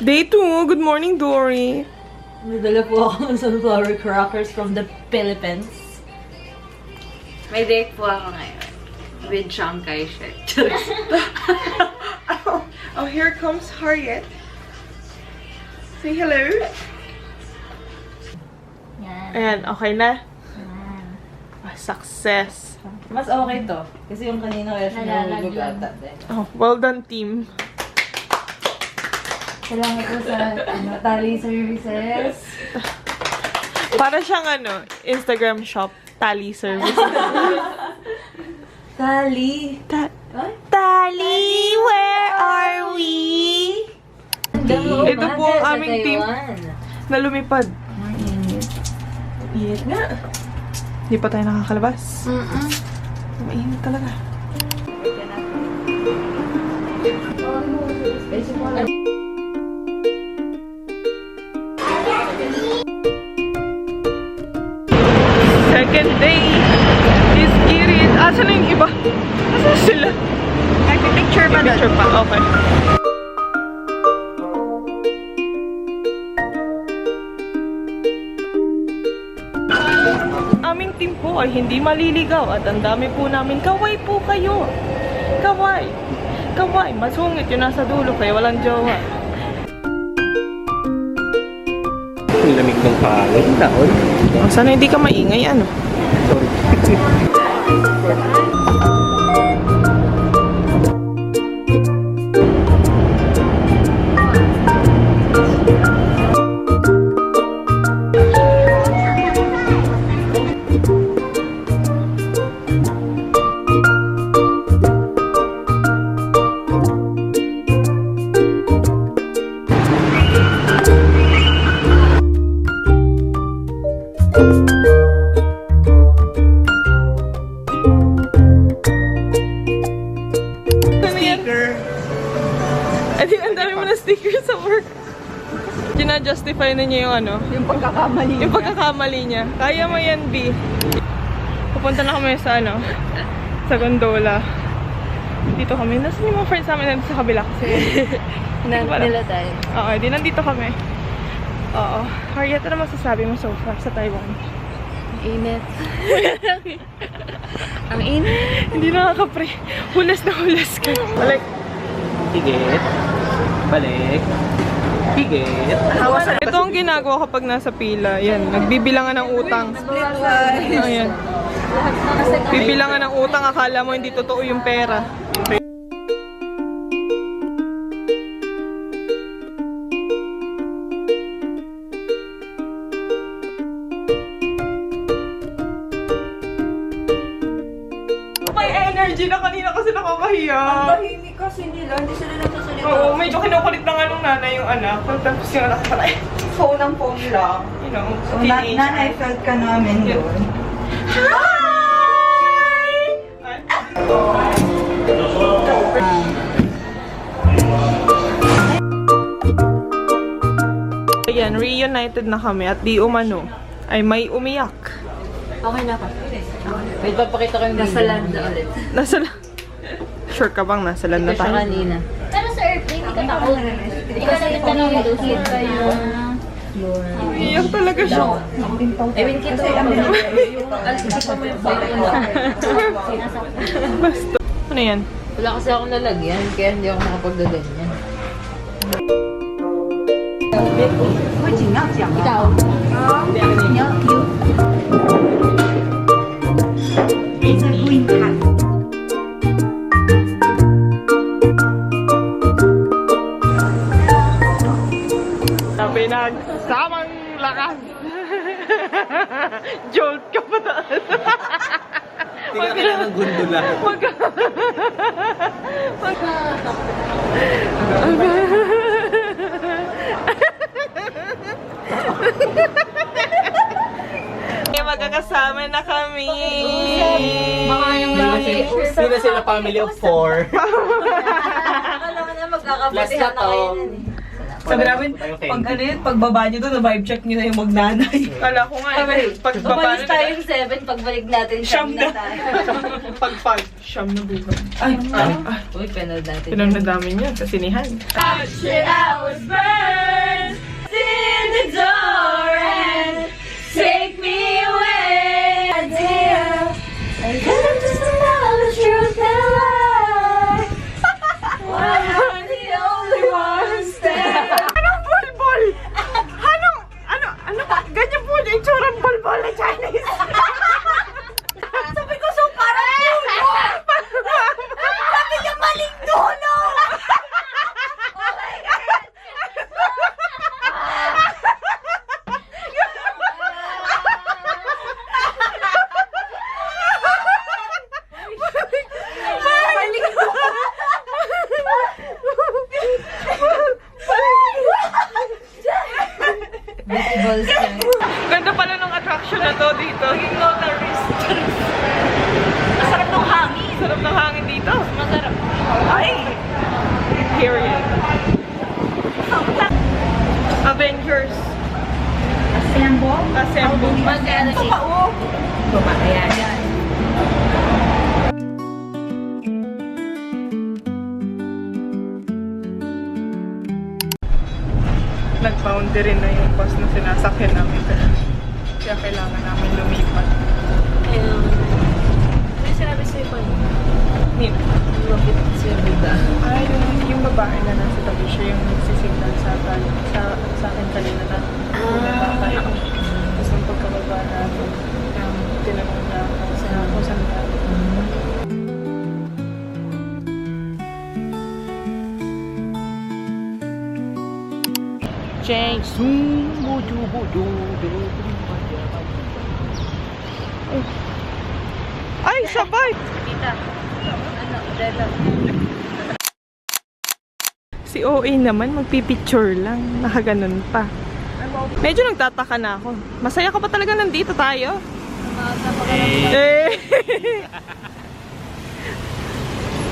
Day 2. Good morning, Dory. Nadala po ako ng sunflower crackers from the Philippines. May date po ako ngayon. With Chiang Kai-shek. Oh, here comes Harriet. Say hello. Yan. Ayan, okay na. Yan. Success. Mas okay to. Kasi yung kanina kaya siya nahulog ata. Oh, well done, team. Salamat po sa tally services. Para siyang Instagram shop. Tally service. Tally. Tally, where are we? Ito po ang aming team na lumipad. Init nga. Hindi pa tayo nakakalabas. Mainit talaga. Second day is Kirit. Asan na yung iba? Asan sila? Nag-picture pa doon. Picture pa, okay. Aming team po ay hindi maliligaw at ang dami po namin. Kaway po kayo. Kaway. Kaway. Masungit yung nasa dulo kaya walang jowa. Ang lamig ng pangit. Taon. Oh, sana hindi ka maingay, Sorry. Edi, ang dami mo na sticker sa work. Gina-justify na niya yung Yung pagkakamali. yung pagkakamali niya. Kaya mo yan, B. Pupunta na kami sa sa gondola. Dito kami. Nasaan yung mga friends namin nandito sa kabila kasi Nila tayo. Oo, di nandito kami. Oo. Harriet, ano masasabi mo so far sa Taiwan? Init. Ang init. Hindi nakaka-pre. Hulas na hulas ka. Balik. Higit. Balik. Higit. Ito ang ginagawa kapag nasa pila. Yan, nagbibilangan ng utang. Ayan. Bibilangan ng utang, akala mo hindi totoo yung pera. May energy na kanina kasi nakakahiya. Tahimik kasi nila, hindi sila nagsasalita. Oo, medyo kinukulit na nga nung nanay yung anak. Tapos yung anak pala, Phone ang phone lang. you know, So, teenage. nanay felt ka namin Yeah. doon. Ayan, reunited na kami at di umano ay may umiyak. Okay na ka. Wait, papakita ko yung nasa land ulit. Nasa Sure ka bang nasa land na Ito siya tayo? kanina. Pero sa airplane, hindi ka takot. Hindi ka sakit na negotiate pa yung... Iyak talaga siya. I mean, kita mo mo yung flight ko lang. Basta. Ano yan? Wala kasi akong lalagyan, kaya hindi ako makapagdaganyan. Ikaw. Pinagsamang lakas. Jolt ka pa taas. Tingnan ka lang ng gondola. Magkakasama na kami. Baka yung lagi. Hindi na sila family of 4. Akala ko na Last na to. Sabi namin, pag ano yun, pagbaba nyo doon, na-vibe check nyo na yung magnanay. Kala ko nga, pagbaba Umalis na tayo yung 7, pagbalik natin, Siyam siyam na. na tayo. pag siyam na buhay. Ay, Uy, penal natin. pinamnadamin yun sa sinihan. Take me away, dear. I couldn't just know the truth and lie. We're the only ones there. Anong bulbul? Ano? Ganyan po yung itsurang bulbul na Chinese. Sabi ko, so parang dulo. Sabi niya maling dulo. Oh my God. Balls niya. Ganda pala ng attraction na to dito. Masarap ng hangin. Sarap ng hangin dito. Masarap. Ay! Period. Avengers. Assemble. Magkano siya? Baba. Ayan. Nag-boundary na yung bus na sinasakyan namin. Kaya kailangan namin lumipat. May sinabi sa'yo pa yun. Nino. Bakit siya bida? Ay, yung babae na nasa tabi siya yung nagsisignal sa akin kanina na tayo. Tapos nung pagkababa natin, tinanong na ako kung saan tayo. Cheng Sung Buju Buju. Ay, sabay! Tita. Ano? Dela. Si OA naman, magpipicture lang. Nakaganon pa. Medyo nagtataka na ako. Masaya ka pa talaga nandito tayo? Eh!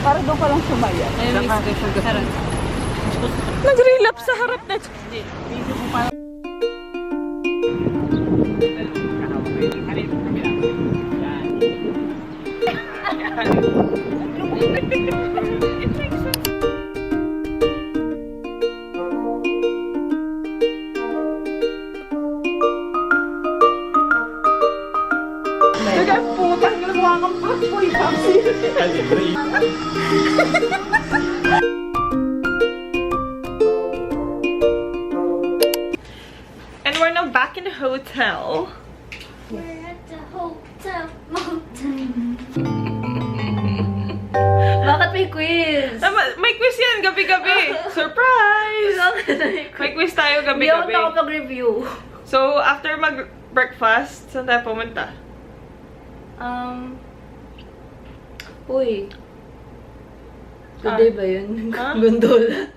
Parang doon ka lang sumaya. Ay, miss ko siya. Nag-relapse sa harap na. Nagputang yung mga kampapoy. And we're now back in the hotel. We're at the hotel mountain. Bakit may quiz? May quiz yan, gabi-gabi. Surprise! May quiz tayo Hindi ako gabi-gabi. nakapag-review. So, after mag-breakfast, saan tayo pumunta? Uy. Today ba yun? Ha? Gondola.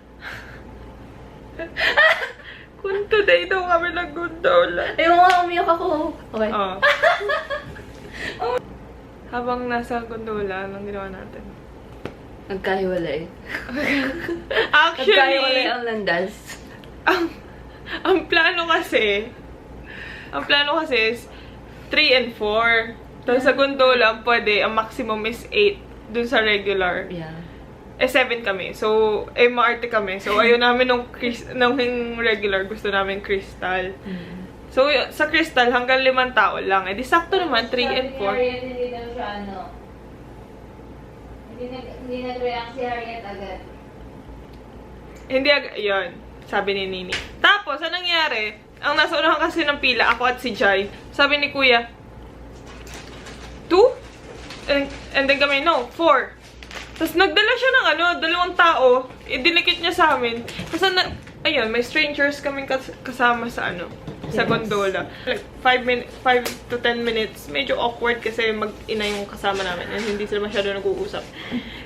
Kung today daw kami nag-gondola. Ayun nga, umiyak ako. Okay. Oh. Habang nasa gondola, anong ginawa natin? Nagkahiwalay. Actually, Nagkahiwalay ang landas. ang plano kasi is 3 and 4. Tapos sa gondola, pwede, ang maximum is 8 dun sa regular. Yeah. 7 kami. So, maarte kami. So, ayaw namin nung regular. Gusto namin crystal. So, sa crystal, hanggang 5 tao lang. Eh, di sakto naman, 3 and 4. Hindi daw siya Hindi nag-react si Harriet agad. Hindi yun. Sabi ni Nini. Tapos, anong nangyari? Ang nasa unahan kasi ng pila, ako at si Jai. Sabi ni Kuya, 2? And then kami, no, 4. Tapos nagdala siya ng 2 tao. Dinikit niya sa amin. Kasi ayun, may strangers kaming kasama sa sa gondola. Like, 5 to 10 minutes. Medyo awkward kasi mag-ina yung kasama namin. And hindi sila masyado nag-uusap.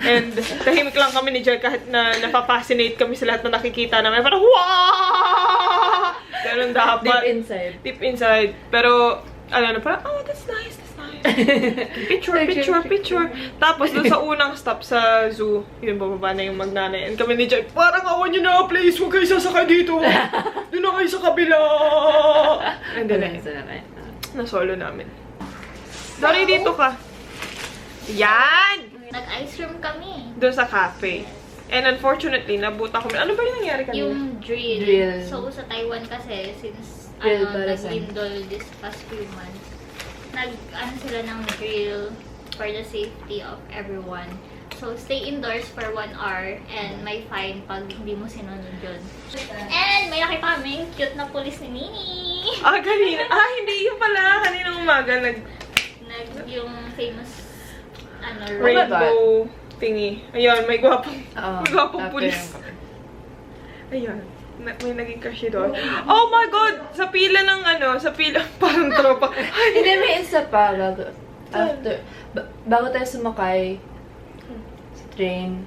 And tahimik lang kami ni Jai kahit na napapascinate kami sa lahat na nakikita namin. Parang, wow! Ganun dapat. Deep inside. Deep inside. Pero, Ano na parang, oh, that's nice, that's nice. Picture. Tapos doon sa unang stop sa zoo, yun, bababa na yung magnanay. And kami ni Jai, parang awan nyo na, please, huwag kayo sasakay dito. Doon na kayo sa kabila. And then, na-solo namin. Sorry, dito ka. Yan! Nag-ice cream kami. Doon sa cafe. And unfortunately, nabuta ko. Ano ba yung nangyari kanina? Yung drill. Drill. So, sa Taiwan kasi, since Drill para sa- nag-lindol this past few months, sila ng drill for the safety of everyone. So, stay indoors for 1 hour and may fine pag hindi mo sinunod yun. And may nakita kaming cute na pulis ni Nini. Kanina. Hindi yun pala. Kanina umaga, Yung famous rainbow thingy. Ayun, may gwapong pulis. Ayun. May naging crush doon. Oh my God! Sa pila ng parang tropa. Hindi, may isa pa. Bago tayo sumakay sa train,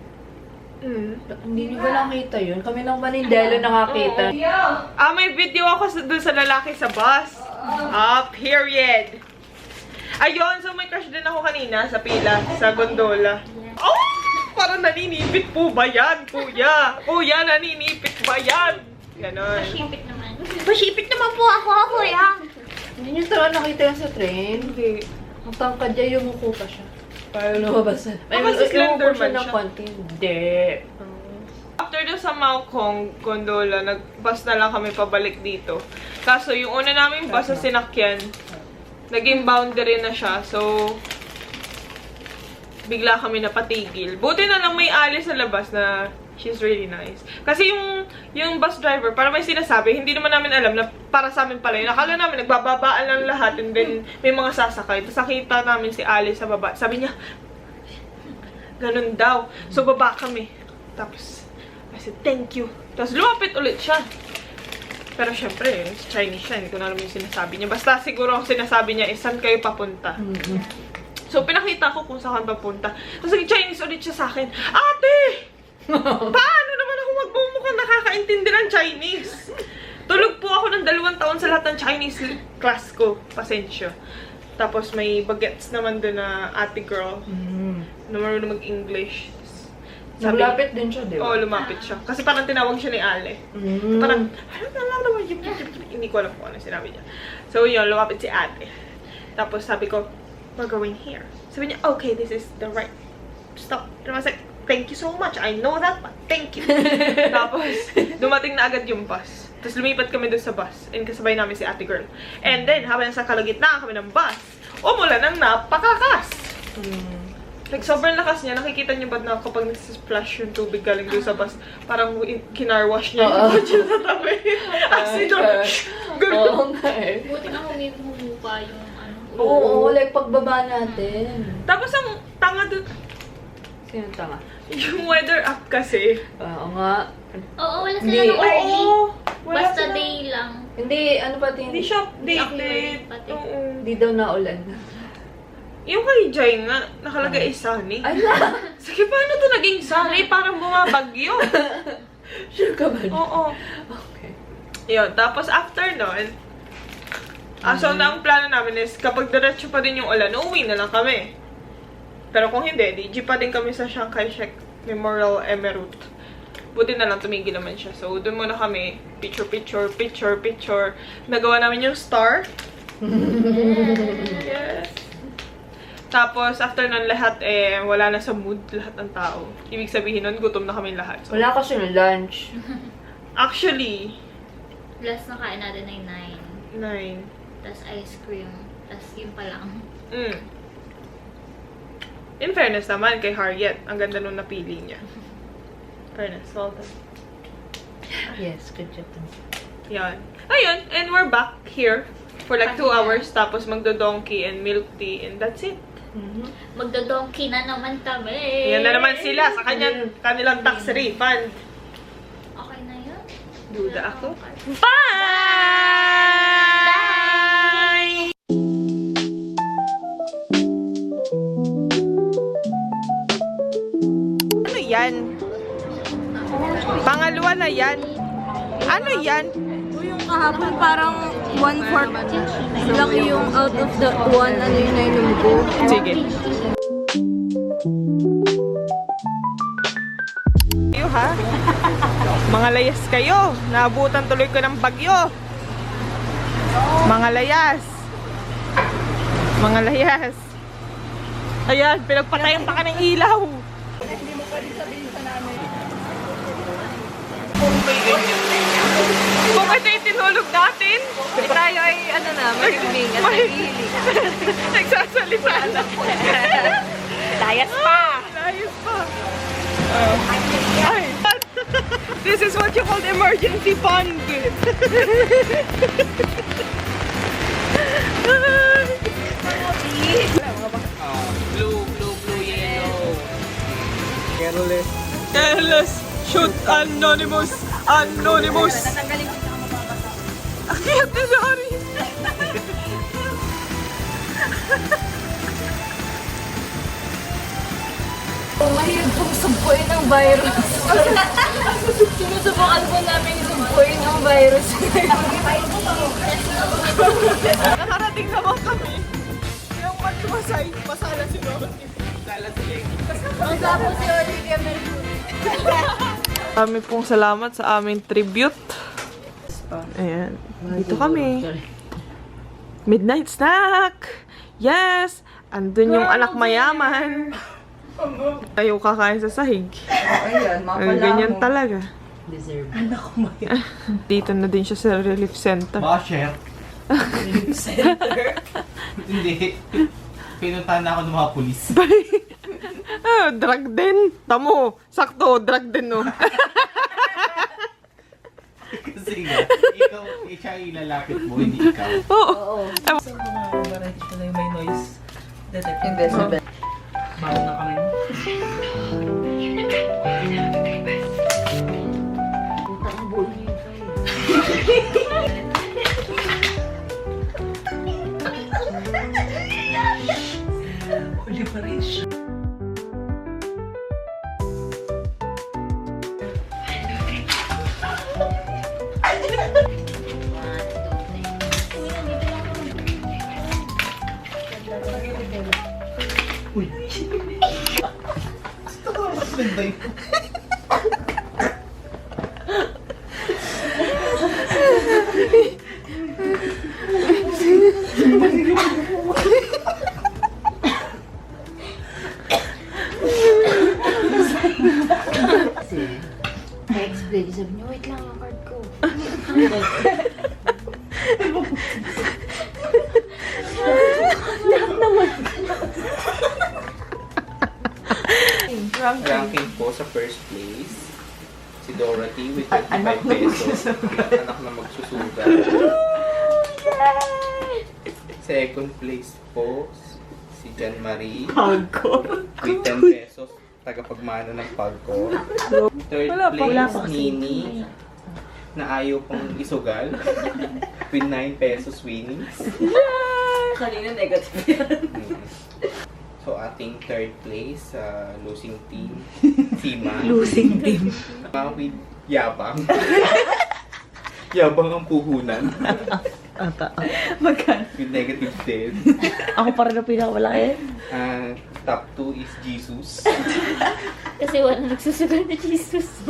hindi nyo ba nakita yun? Kami lang Manindelo nakakita. May video ako doon sa lalaki sa bus. Period. Ayun, so may crush din ako kanina sa pila, sa gondola. Oh! Parang naninipit po ba yan, kuya? Kuya, naninipit ba yan? Ganon. Pashipit naman. Pasipit naman po ako, kuya. Hindi nyo talaga nakita yun sa train? Hindi. Ang tangkad niya, yumuko pa siya. Parang lumabas na. Kasi slender man ng siya. konti. Hindi. After doon sa Maokong gondola, nag-bus na lang kami pabalik dito. Kaso yung una namin bus sa sinakyan, naging boundary na siya. So, bigla kami napatigil. Buti na lang may Ali sa labas na she's really nice. Kasi yung bus driver, para may sinasabi, hindi naman namin alam na para sa amin pala yun. Akala namin, nagbababaan lang lahat and then may mga sasakay. Tapos nakita namin si Ali sa baba. Sabi niya, ganun daw. So, baba kami. Tapos, I said, thank you. Tapos, lumapit ulit siya. Pero syempre, Chinese siya. Hindi ko na alam yung sinasabi niya. Basta siguro ang sinasabi niya is, saan kayo papunta? So, pinakita ko kung saan papunta. Tapos, Chinese ulit siya sa akin, ate! Paano naman ako magmumukhang nakakaintindi ng Chinese? Tulog po ako ng 2 taon sa lahat ng Chinese class ko. Pasensya. Tapos, may bagets naman doon na ate girl na marunong mag-English. Lumapit din siya, di ba? Oo, lumapit siya. Kasi parang tinawag siya ni Ale. Parang, hindi ko alam kung ano sinabi niya. So, yun, lumapit si ate. Tapos, sabi ko, we're going here. Sabi niya, okay, this is the right stop. And I was like, thank you so much. I know that, but thank you. Tapos, dumating na agad yung bus. Tapos, lumipat kami doon sa bus. And kasabay namin si ate girl. And then, habang nasa kalagitnaan kami ng bus, umulan ng napakakas. Like, sobrang lakas niya. Nakikita niyo ba na kapag nagsisplash yung tubig galing doon sa bus, parang kinarwash niya yung kotse sa tabi. As in, Oo nga eh. Buti na humupa yung Oo, like pagbaba natin. Tapos, ang tanga doon, Sino tanga? yung weather app kasi. Oo nga. Oo, wala sila Hindi. ng early. Oo. Wala Basta sila. day lang. Hindi, ano pati? Hindi siya updated. Accurate pati. Oo. Hindi daw naulan. Yung kay Jai nga, nakalagay sunny. Ay na! Sige, paano to naging sunny? Parang bumabagyo. Sure ka ba? Oo. Okay. Yun, tapos after nun, so na ang plano namin is, kapag diretso pa din yung ulan, uuwi na lang kami. Pero kung hindi, di jeep pa din kami sa Chiang Kai-shek Memorial Emerald. Buti na lang tumigil naman siya. So, doon muna kami, picture. Nagawa namin yung star. Yes. Tapos, after nun lahat, wala na sa mood lahat ng tao. Ibig sabihin nun, gutom na kami lahat. So, Wala kasi ng lunch. actually, Last na kain natin ay 9. 9. Tapos ice cream. Tapos yun pa lang. In fairness naman, kay Harriet, ang ganda nung napili niya. Fairness, well done. Yes, good job. Yan. Ayun, and we're back here for like 2 hours. Tapos magdo-donkey and milk tea, and that's it. Magdodonky na naman kami. Yan na naman sila sa kanilang tax refund. Okay na yun? Duda ako. Okay. Bye! Ano yan? Pangalawa na yan. Ano yan? Yung kahapon parang 1/4 lang yung out of the one, ano yung nainom ko. Sige. Kayo ha? Mga layas kayo. Naabutan tuloy ko ng bagyo. Mga layas. Mga layas. Ayan, pinagpatayan pa ka ng ilaw. Kung ito yung tinulog natin, Tayo ay, ano na, mahiling at nahihiling. nagsasalita na. Layas pa! Layas pa. Ay. This is what you call emergency fund. Blue, yellow. Careless. Careless. Shoot anonymous. Anonymous. Akit na sorry. Mahirap pong sumpuin ang virus. Sinusubukan po namin sumpuin ang virus. Nakarating naman kami. Yung matimasay, pasala si Dorothy. Tapos si Olivia Kami pong salamat sa aming tribute. Ayan. Dito kami. Midnight snack! Yes! Andun yung anak mayaman. Tayo kakain sa sahig. Ayan, Ganyan talaga. Deserve. Dito na din siya sa relief center. Baka share. Hindi. Pinuntahan na ako ng mga pulis. Drug din. Tamo, sakto, drug din no. Kasi nga, ikaw, siya ilalapit mo, hindi ikaw. Oo. Ito na yung may noise. Investment. Bago na kami. Huli pa rin siya. Ganda yun. Na-explain. Sabi niya, wait lang ang card ko. Ranking po sa first place, si Dorothy with 25 pesos. Anak na magsusuga. Second place po, si Jan Marie. With 10 pesos. Tagapagmana ng Pagcor. Third place, Nini. Na ayaw pang isugal. With 9 pesos winnings. Kanina negative yan. So, ating third place, losing team, Sima. Losing team. With Yabang. Yabang ang puhunan. Magkano? With negative 10. Ako pa rin ang pinakamalaki. Top 2 is Jesus. Kasi wala nagsusugal na Jesus.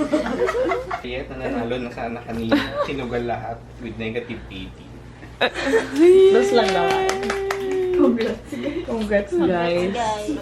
Kaya nananalo na sana kanina. Sinugal lahat with negative 80. Dos lang naman. Congrats guys. Guys.